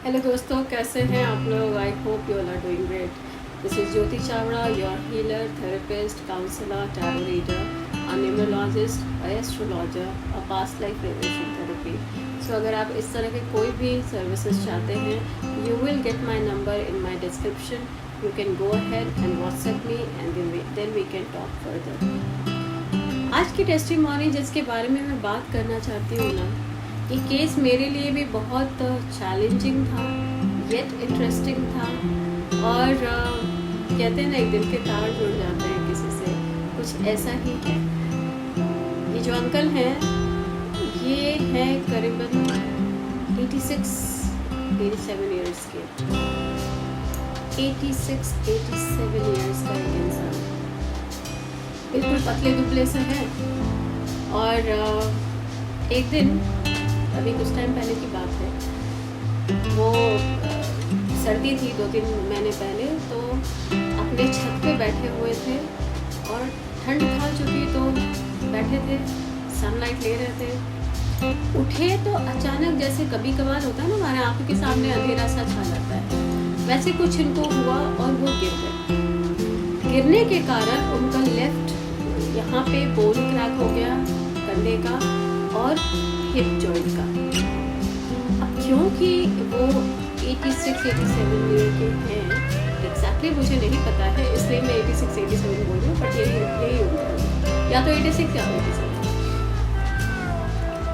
Hello दोस्तों, कैसे हैं आप लोग? I hope you all are doing great. This is Jyoti Chawda, your healer, therapist, counsellor, tarot reader, a numerologist, a astrologer, a past life regression therapy. So अगर आप इस तरह के कोई भी सर्विसेज चाहते हैं, you will get my number in my description. You can go ahead and WhatsApp me and then we can talk further. आज की टेस्टिमोनी जिसके बारे में मैं बात करना चाहती हूँ ना, ये केस मेरे लिए भी बहुत चैलेंजिंग था, येट इंटरेस्टिंग था। और कहते हैं ना, एक दिल के तार जुड़ जाते हैं किसी से, कुछ ऐसा ही है। ये जो अंकल हैं, ये हैं करीबन 86-87 ईयर्स के। 86-87 ईयर्स का एक इंसान, बिल्कुल पतले दुबले से हैं। और एक दिन, अभी कुछ टाइम पहले की बात है, वो सर्दी थी 2-3 महीने पहले, तो अपने छत पे बैठे हुए थे और ठंड खा चुकी, तो बैठे थे, सनलाइट ले रहे थे। उठे तो अचानक, जैसे कभी कभार होता है ना, हमारे आंखों के सामने अंधेरा सा छा जाता है, वैसे कुछ इनको हुआ और वो गिर गए। गिरने के कारण उनका लेफ्ट यहाँ पे बोन क्रैक हो गया, कंधे का और हिप जॉइंट का। अब क्योंकि वो 86-87 ईयर के हैं, एग्जैक्टली मुझे नहीं पता है, इसलिए मैं 86-87 बोल रही हूँ, बट यही उम्र है, या तो 86 या 87।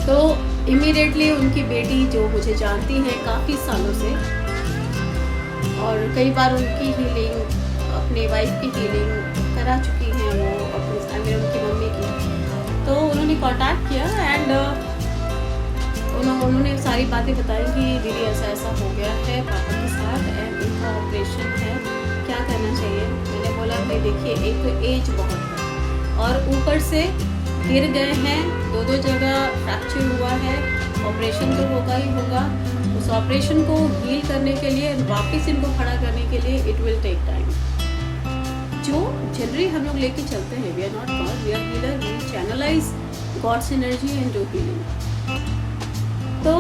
तो इमीडिएटली उनकी बेटी, जो मुझे जानती है काफ़ी सालों से और कई बार उनकी हीलिंग, अपने वाइफ की हीलिंग करा चुकी हैं वो, अपनी उनकी मम्मी की, तो उन्होंने कांटेक्ट किया एंड उन्होंने सारी बातें बताई कि दीदी ऐसा ऐसा हो गया है पापा के साथ एंड इनका ऑपरेशन है, क्या करना चाहिए। मैंने बोला भाई देखिए, एक तो एज बहुत है और ऊपर से गिर गए हैं, 2 जगह फ्रैक्चर हुआ है, ऑपरेशन तो होगा ही होगा। उस ऑपरेशन को हील करने के लिए, वापस इनको खड़ा करने के लिए इट विल टेक टाइम। जो जनरली हम लोग लेके चलते हैं, we are not God, we are healer, we channelise God's energy and do healing. तो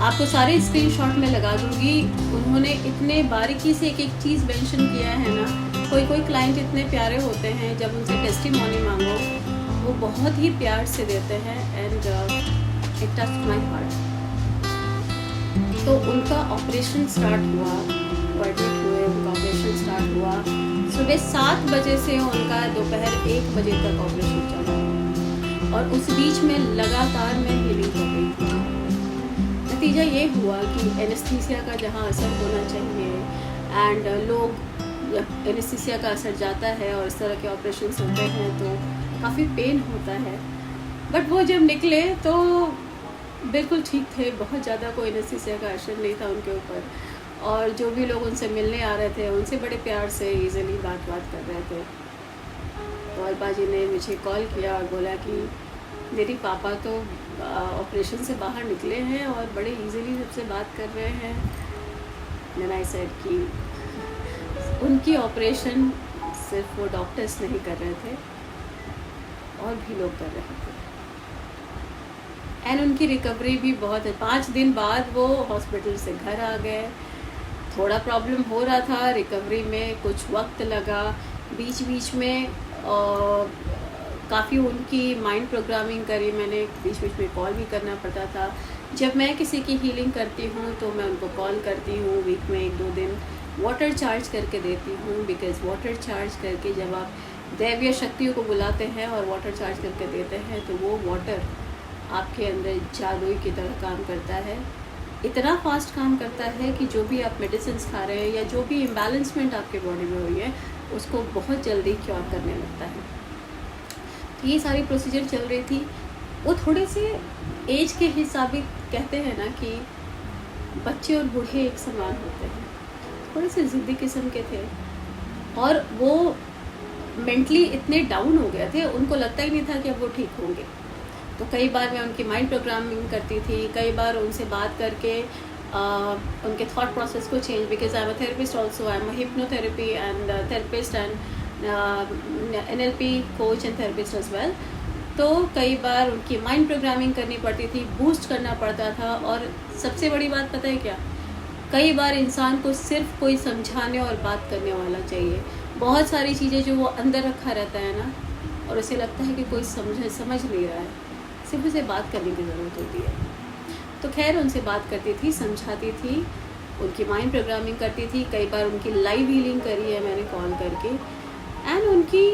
आपको सारे स्क्रीनशॉट में लगा दूंगी। उन्होंने इतने बारीकी से एक एक चीज़ मेंशन किया है ना, कोई क्लाइंट इतने प्यारे होते हैं, जब उनसे टेस्टिमोनी मांगो वो बहुत ही प्यार से देते हैं and it touch my heart. तो उनका ऑपरेशन स्टार्ट हुआ, एडमिट हुए, उनका ऑपरेशन स्टार्ट हुआ सुबह 7 बजे से, उनका दोपहर 1 बजे तक ऑपरेशन चला और उस बीच में लगातार मैं हीलिंग हो गई थी। नतीजा ये हुआ कि एनेस्थीसिया का जहाँ असर होना चाहिए, एंड लोग जब एनेस्थीसिया का असर जाता है और इस तरह के ऑपरेशन होते हैं तो काफ़ी पेन होता है, बट वो जब निकले तो बिल्कुल ठीक थे, बहुत ज़्यादा कोई एनेस्थीसिया का असर नहीं था उनके ऊपर। और जो भी लोग उनसे मिलने आ रहे थे, उनसे बड़े प्यार से ईजिली बात कर रहे थे। तो अलबा जी ने मुझे कॉल किया और बोला कि मेरी पापा तो ऑपरेशन से बाहर निकले हैं और बड़े इजीली सबसे बात कर रहे हैं। देन आई सेड कि उनकी ऑपरेशन सिर्फ वो डॉक्टर्स नहीं कर रहे थे, और भी लोग कर रहे थे, एंड उनकी रिकवरी भी बहुत है। 5 दिन बाद वो हॉस्पिटल से घर आ गए। थोड़ा प्रॉब्लम हो रहा था रिकवरी में, कुछ वक्त लगा, बीच बीच में काफ़ी उनकी माइंड प्रोग्रामिंग करी मैंने, बीच बीच में कॉल भी करना पड़ता था। जब मैं किसी की हीलिंग करती हूँ तो मैं उनको कॉल करती हूँ, वीक में 1-2 दिन वाटर चार्ज करके देती हूँ, बिकॉज़ वाटर चार्ज करके जब आप दैवीय शक्तियों को बुलाते हैं और वाटर चार्ज करके देते हैं, तो वो वाटर आपके अंदर जादुई की तरह काम करता है। इतना फास्ट काम करता है कि जो भी आप मेडिसिन खा रहे हैं या जो भी इम्बैलेंसमेंट आपके बॉडी में हुई है, उसको बहुत जल्दी क्योर करने लगता है। तो ये सारी प्रोसीजर चल रही थी। वो थोड़े से एज के हिसाब से कहते हैं ना कि बच्चे और बूढ़े एक समान होते हैं, थोड़े से ज़िद्दी किस्म के थे और वो मेंटली इतने डाउन हो गए थे, उनको लगता ही नहीं था कि अब वो ठीक होंगे। तो कई बार मैं उनकी माइंड प्रोग्रामिंग करती थी, कई बार उनसे बात करके उनके थॉट प्रोसेस को change, because I am a therapist also, I am a hypnotherapy and therapist and NLP coach and therapist as well। तो कई बार उनकी माइंड प्रोग्रामिंग करनी पड़ती थी, बूस्ट करना पड़ता था। और सबसे बड़ी बात पता है क्या, कई बार इंसान को सिर्फ कोई समझाने और बात करने वाला चाहिए। बहुत सारी चीज़ें जो वो अंदर रखा रहता है ना, और उसे लगता है कि कोई समझ नहीं रहा है, सिर्फ उसे बात करने की ज़रूरत होती है। तो खैर उनसे बात करती थी, समझाती थी, उनकी माइंड प्रोग्रामिंग करती थी। कई बार उनकी लाइव हीलिंग करी है मैंने कॉल करके, एंड उनकी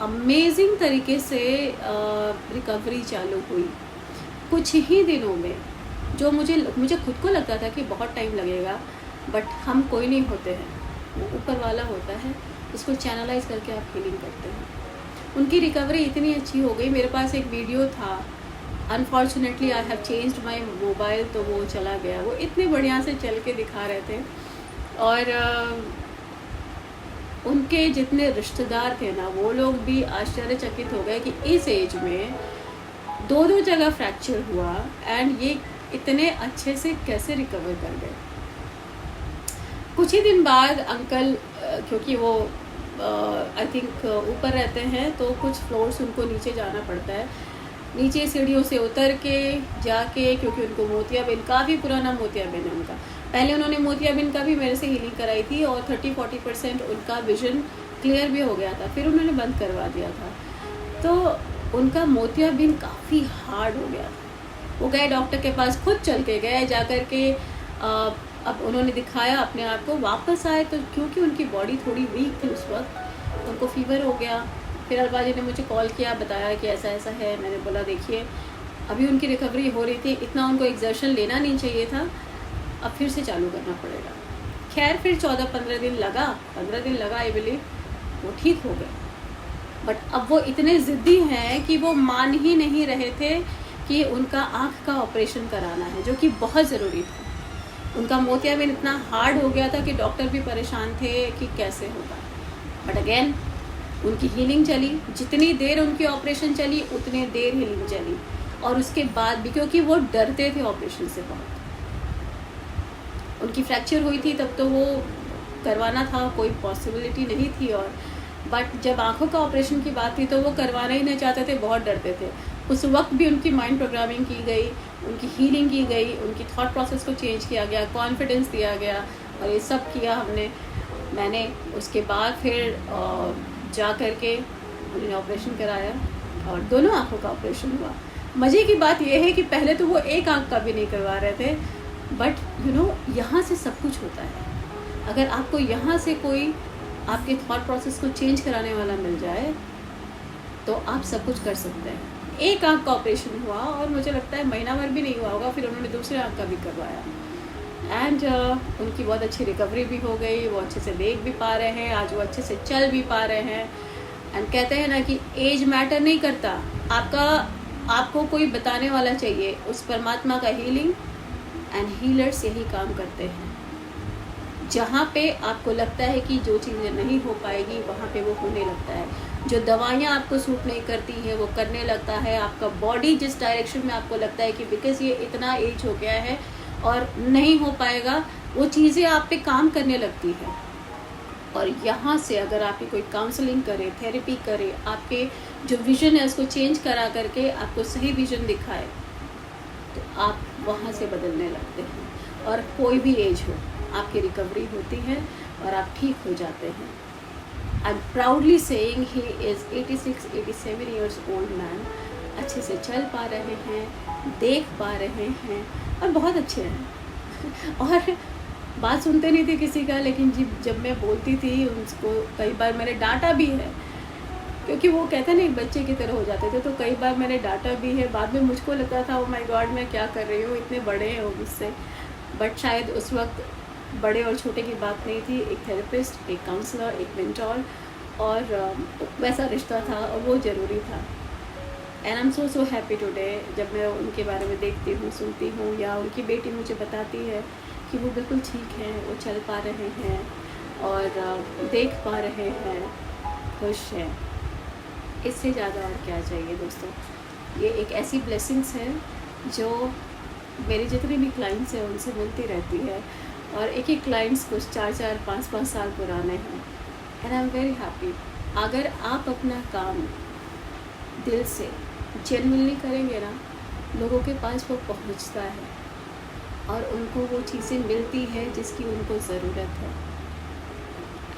अमेजिंग तरीके से रिकवरी चालू हुई कुछ ही दिनों में। जो मुझे खुद को लगता था कि बहुत टाइम लगेगा, बट हम कोई नहीं होते हैं, वो ऊपर वाला होता है, उसको चैनलाइज करके आप हीलिंग करते हैं। उनकी रिकवरी इतनी अच्छी हो गई, मेरे पास एक वीडियो था, unfortunately I have changed my mobile, तो वो चला गया। वो इतने बढ़िया से चल के दिखा रहे थे, और उनके जितने रिश्तेदार थे ना, वो लोग भी आश्चर्यचकित हो गए कि इस एज में 2 जगह फ्रैक्चर हुआ एंड ये इतने अच्छे से कैसे रिकवर कर गए। कुछ ही दिन बाद अंकल, क्योंकि वो आई थिंक ऊपर रहते हैं, तो कुछ फ्लोर्स उनको नीचे जाना पड़ता है, नीचे सीढ़ियों से उतर के जाके, क्योंकि उनको मोतियाबिंद, काफ़ी पुराना मोतियाबिंद है उनका। पहले उन्होंने मोतियाबिंद का भी मेरे से हीलिंग कराई थी, और 30-40% उनका विजन क्लियर भी हो गया था, फिर उन्होंने बंद करवा दिया था। तो उनका मोतियाबिंद काफ़ी हार्ड हो गया था। वो गए डॉक्टर के पास, खुद चल के गए, जा कर के अब उन्होंने दिखाया अपने आप को, वापस आए तो क्योंकि उनकी बॉडी थोड़ी वीक थी उस वक्त, उनको फीवर हो गया। फिर अलबाजी ने मुझे कॉल किया, बताया कि ऐसा ऐसा है। मैंने बोला देखिए अभी उनकी रिकवरी हो रही थी, इतना उनको एक्सर्शन लेना नहीं चाहिए था, अब फिर से चालू करना पड़ेगा। खैर फिर 14-15 दिन लगा, 15 दिन लगा आई बिलीव, वो ठीक हो गए। बट अब वो इतने ज़िद्दी हैं कि वो मान ही नहीं रहे थे कि उनका आँख का ऑपरेशन कराना है, जो कि बहुत ज़रूरी था। उनका मोतियाबिंद इतना हार्ड हो गया था कि डॉक्टर भी परेशान थे कि कैसे होगा। बट अगेन उनकी हीलिंग चली, जितनी देर उनकी ऑपरेशन चली उतनी देर हीलिंग चली, और उसके बाद भी, क्योंकि वो डरते थे ऑपरेशन से बहुत। उनकी फ्रैक्चर हुई थी तब तो वो करवाना था, कोई पॉसिबिलिटी नहीं थी, और बट जब आंखों का ऑपरेशन की बात थी तो वो करवाना ही नहीं चाहते थे, बहुत डरते थे। उस वक्त भी उनकी माइंड प्रोग्रामिंग की गई, उनकी हीलिंग की गई, उनकी थॉट प्रोसेस को चेंज किया गया, कॉन्फिडेंस दिया गया, और ये सब किया मैंने। उसके बाद फिर जा कर के उन्होंने ऑपरेशन कराया, और दोनों आँखों का ऑपरेशन हुआ। मज़े की बात यह है कि पहले तो वो एक आँख का भी नहीं करवा रहे थे, बट यहाँ से सब कुछ होता है। अगर आपको यहाँ से कोई आपके थॉट प्रोसेस को चेंज कराने वाला मिल जाए तो आप सब कुछ कर सकते हैं। एक आँख का ऑपरेशन हुआ, और मुझे लगता है महीना भर भी नहीं हुआ होगा, फिर उन्होंने दूसरे आँख का भी करवाया, एंड उनकी बहुत अच्छी रिकवरी भी हो गई। वो अच्छे से देख भी पा रहे हैं, आज वो अच्छे से चल भी पा रहे हैं। एंड कहते हैं ना कि एज मैटर नहीं करता, आपको कोई बताने वाला चाहिए। उस परमात्मा का हीलिंग एंड हीलर्स यही काम करते हैं। जहाँ पे आपको लगता है कि जो चीज़ें नहीं हो पाएगी, वहाँ पे वो होने लगता है। जो दवाइयाँ आपको सूट नहीं करती है वो करने लगता है। आपका बॉडी जिस डायरेक्शन में आपको लगता है कि बिकॉज ये इतना एज हो गया है और नहीं हो पाएगा, वो चीज़ें आप पे काम करने लगती है। और यहाँ से अगर आपकी कोई काउंसलिंग करे, थेरेपी करे, आपके जो विज़न है उसको चेंज करा करके आपको सही विज़न दिखाए, तो आप वहाँ से बदलने लगते हैं। और कोई भी एज हो, आपकी रिकवरी होती है और आप ठीक हो जाते हैं। I am proudly saying he is 86-87 years old man. अच्छे से चल पा रहे हैं, देख पा रहे हैं, और बहुत अच्छे हैं। और बात सुनते नहीं थे किसी का, लेकिन जब मैं बोलती थी उनको, कई बार मैंने डांटा भी है, क्योंकि वो कहते हैं ना एक बच्चे की तरह हो जाते थे, तो कई बार मैंने डांटा भी है। बाद में मुझको लगता था ओ माय गॉड मैं क्या कर रही हूँ, इतने बड़े हैं वो मुझसे। बट शायद उस वक्त बड़े और छोटे की बात नहीं थी, एक थेरेपिस्ट, एक काउंसलर, एक मेंटोर, और वैसा रिश्ता था, और वो ज़रूरी था। And I am so happy today जब मैं उनके बारे में देखती हूँ, सुनती हूँ, या उनकी बेटी मुझे बताती है कि वो बिल्कुल ठीक हैं, वो चल पा रहे हैं और देख पा रहे हैं, खुश हैं। इससे ज़्यादा और क्या चाहिए दोस्तों। ये एक ऐसी ब्लेसिंग्स है जो मेरे जितने भी क्लाइंट्स हैं उनसे मिलती रहती है, और एक एक क्लाइंट्स कुछ 4-4, 5-5 साल पुराने हैं। And I am very happy. अगर आप अपना काम दिल से जेन्युइनली करेंगे ना, लोगों के पास वो पहुंचता है और उनको वो चीज़ें मिलती है जिसकी उनको ज़रूरत है।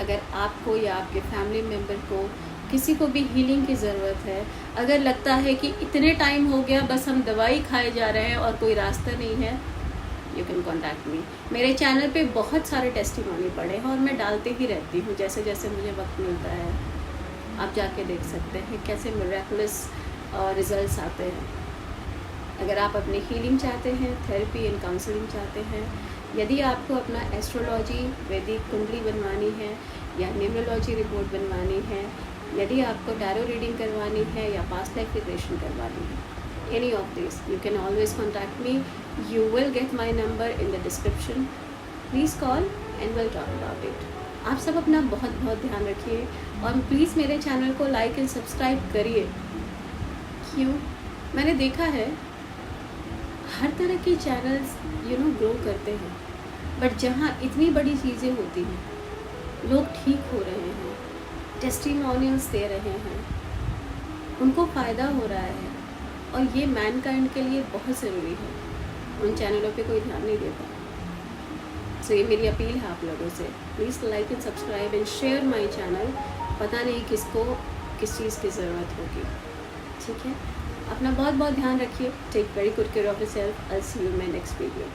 अगर आपको या आपके फैमिली मेम्बर को किसी को भी हीलिंग की ज़रूरत है, अगर लगता है कि इतने टाइम हो गया बस हम दवाई खाए जा रहे हैं और कोई रास्ता नहीं है, यू कैन कॉन्टैक्ट मी। मेरे चैनल पे बहुत सारे टेस्टिमोनी पड़े हैं और मैं डालते ही रहती हूँ जैसे जैसे मुझे वक्त मिलता है। आप जाके देख सकते हैं कैसे मिरेकुलस रिजल्ट्स आते हैं। अगर आप अपनी हीलिंग चाहते हैं, थेरेपी एंड काउंसलिंग चाहते हैं, यदि आपको अपना एस्ट्रोलॉजी वैदिक कुंडली बनवानी है या न्यूमरोलॉजी रिपोर्ट बनवानी है, यदि आपको टैरो रीडिंग करवानी है या पास्ट लाइफ रिग्रेशन करवानी है, any of these, you can always contact me. You will get my number in the description. Please call and we'll talk about it. आप सब अपना बहुत बहुत ध्यान रखिए और प्लीज़ मेरे चैनल को लाइक एंड सब्सक्राइब करिए। क्यों? मैंने देखा है हर तरह के चैनल्स ग्रो करते हैं, बट जहाँ इतनी बड़ी चीज़ें होती हैं, लोग ठीक हो रहे हैं, टेस्टिमोनियल्स दे रहे हैं, उनको फ़ायदा हो रहा है और ये मैनकाइंड के लिए बहुत ज़रूरी है। उन चैनलों पे कोई ध्यान नहीं देता। सो ये मेरी अपील है आप लोगों से, please like and subscribe and share my channel. पता नहीं किसको किस चीज़ की ज़रूरत होगी। ठीक है, अपना बहुत बहुत ध्यान रखिए। Take very good care of yourself. I will see you in my next video.